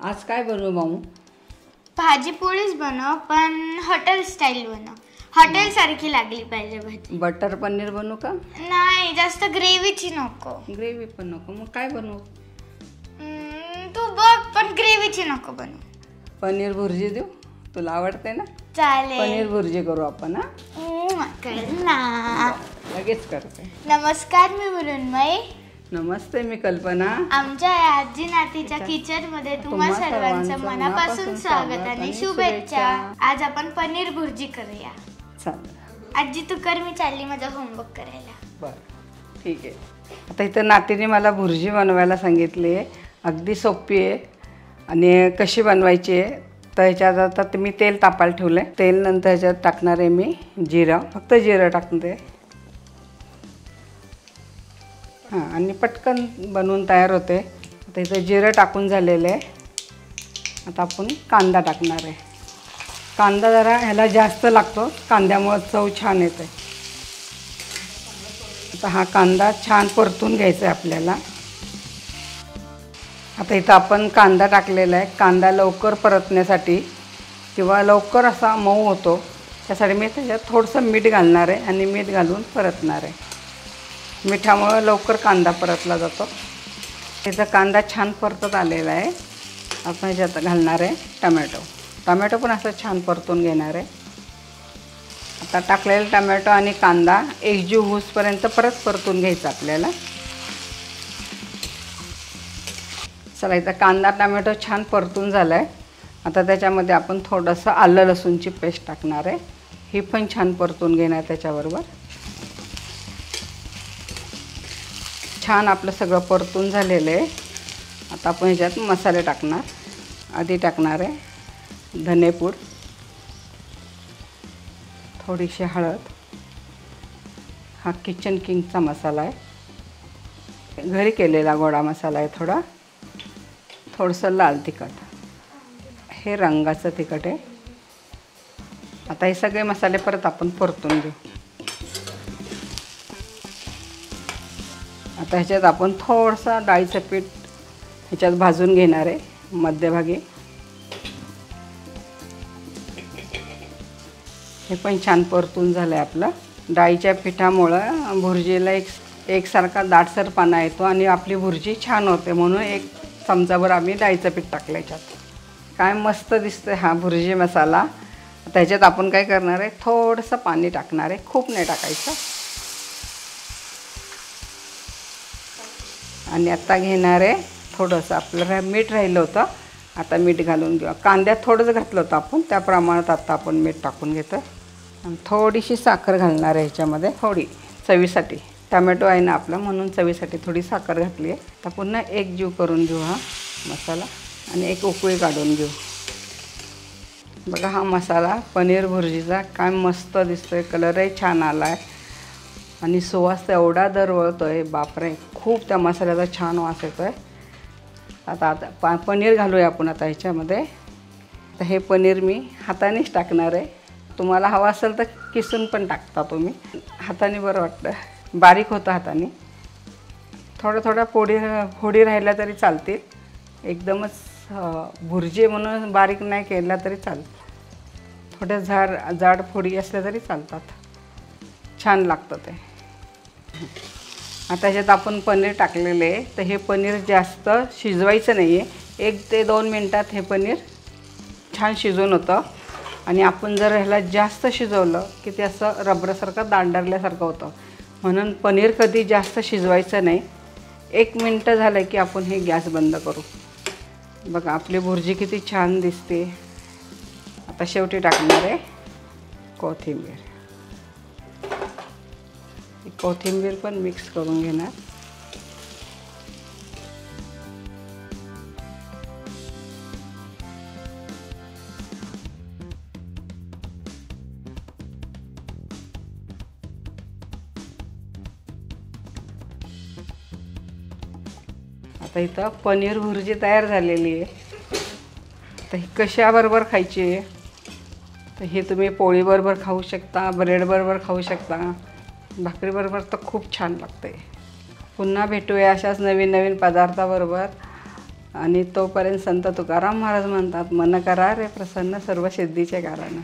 आज काय बनवू माऊ? भाजी पोळीच बनव, पण हॉटेल स्टाईल बनव. हॉटेल सारखी लागली पाहिजे भाजी. बटर पनीर बनवू का? नाही, जास्त ग्रेव्हीची नको. ग्रेव्ही पण नको. मग काय बनवू? तू बघ, पण ग्रेव्हीची नको बनव. पनीर भुर्जी देऊ? तुला आवडते ना? चालेल. पनीर भुर्जी करू आपण. कर ना. लगेच करते. नमस्कार, मी मृण्मयी. नमस्ते, मी कल्पना. आमच्या आजी नातीच्या किचन मध्ये तुम्हा सर्वांचं मनापासून स्वागत आणि शुभेच्छा. आज आपण पनीर भुर्जी करूया. चालेल. आजी तू कर, मी चालली माझा होमवर्क करायला. बरं, ठीक आहे. आता इथं नातीने मला भुर्जी बनवायला सांगितली आहे. अगदी सोपी आहे आणि कशी बनवायची आहे तर ह्याच्यात आता मी तेल तापायला ठेवलं आहे. तेल नंतर ह्याच्यात टाकणार आहे मी जिरं, फक्त जिरं टाकते. हां, आणि पटकन बनवून तयार होते. आता इथं जिरं टाकून झालेलं आहे. आता आपण कांदा टाकणार आहे. कांदा जरा ह्याला जास्त लागतो, कांद्यामुळं चव छान येते. आता हा कांदा छान परतून घ्यायचा आहे आपल्याला. आता इथं आपण कांदा टाकलेला आहे. कांदा लवकर परतण्यासाठी किंवा लवकर असा मऊ होतो त्यासाठी मी त्याच्यात थोडंसं मीठ घालणार आहे आणि मीठ घालून परतणार आहे. मिठामुळं लवकर कांदा परतला जातो. त्याचा कांदा छान परतत आलेला आहे. आपण ह्याच्यात घालणार आहे टमॅटो पण असं छान परतून घेणार आहे. आता टाकलेला टमॅटो आणि कांदा एकजीव होईपर्यंत परत परतून घ्यायचा आपल्याला. चला, इथं कांदा टमॅटो छान परतून झाला आहे. आता त्याच्यामध्ये आपण थोडंसं आलं लसूणची पेस्ट टाकणार आहे. ही पण छान परतून घेणार. त्याच्याबरोबर छान आपलं सगळं परतून झालेलं आहे. आता आपण ह्याच्यात मसाले टाकणार. आधी टाकणार आहे धनेपूड, थोडीशी हळद, हा किचन किंगचा मसाला आहे, घरी केलेला गोडा मसाला आहे, थोडंसं लाल तिखट, हे रंगाचं तिखट आहे. आता हे सगळे मसाले परत आपण परतून घेऊ. आता ह्याच्यात आपण थोडंसं डाळीचं पीठ ह्याच्यात भाजून घेणार आहे मध्यभागी. हे पण छान परतून झालं आहे आपलं. डाळीच्या पिठामुळं भुर्जीला एकसारखा दाटसरपणा येतो आणि आपली भुर्जी छान होते. म्हणून एक चमचाभर आम्ही डाळीचं पीठ टाकलं ह्याच्यात. काय मस्त दिसतं हा भुर्जी मसाला. त्याच्यात आपण काय करणार आहे, थोडंसं पाणी टाकणार आहे, खूप नाही टाकायचं. आणि आता घेणार आहे थोडंसं, आपलं मीठ राहिलं होतं, आता मीठ घालून घेऊ. कांद्यात थोडंसं घातलं होतं आपण, त्या प्रमाणात आता आपण मीठ टाकून घेतो. आणि थोडीशी साखर घालणार आहे ह्याच्यामध्ये, थोडी चवीसाठी. टमॅटो आहे ना आपला, म्हणून चवीसाठी थोडी साखर घातली आहे. आता पुन्हा एक जीव करून घेऊ हा मसाला आणि एक उकळी काढून घेऊ. बघा हा मसाला पनीर भुर्जीचा काय मस्त दिसतोय, कलरही छान आला आहे आणि सुवास एवढा दरवळतो आहे, बापरे, खूप त्या मसाल्याचा छान वास येतो आहे. आता पनीर घालूया आपण आता ह्याच्यामध्ये. तर हे पनीर मी हातानेच टाकणार आहे. तुम्हाला हवं असेल तर किसून पण टाकता तुम्ही. हाताने बरं वाटतं, बारीक होतं हाताने. थोड्या फोडी राहिल्या तरी चालतील. एकदमच भुर्जी म्हणून बारीक नाही केला तरी चालतं. थोड्या जाड फोडी असल्या तरी चालतात, छान लागतं ते. आता ह्याच्यात आपण पनीर टाकलेले आहे. तर हे पनीर जास्त शिजवायचं नाही आहे. 1 ते 2 मिनटात हे पनीर छान शिजून होतं. आणि आपण जर ह्याला जास्त शिजवलं की ते असं रबरासारखं दांडरल्यासारखं होतं. म्हणून पनीर कधी जास्त शिजवायचं नाही. 1 मिनटं झालं की आपण हे गॅस बंद करू. बघा आपली भुर्जी किती छान दिसते. आता शेवटी टाकणार आहे कोथिंबीर. कोथिंबीर पण मिक्स करून घेणार. आता इथं पनीर भुर्जी तयार झालेली आहे. तर ही कशाबरोबर खायची आहे, तर हे तुम्ही पोळीबरोबर खाऊ शकता, ब्रेडबरोबर खाऊ शकता, भाकरीबरोबर तर खूप छान लागते. पुन्हा भेटूया अशाच नवीन पदार्थाबरोबर. आणि तोपर्यंत संत तुकाराम महाराज म्हणतात, मन करा रे प्रसन्न सर्व सिद्धीचे कारण.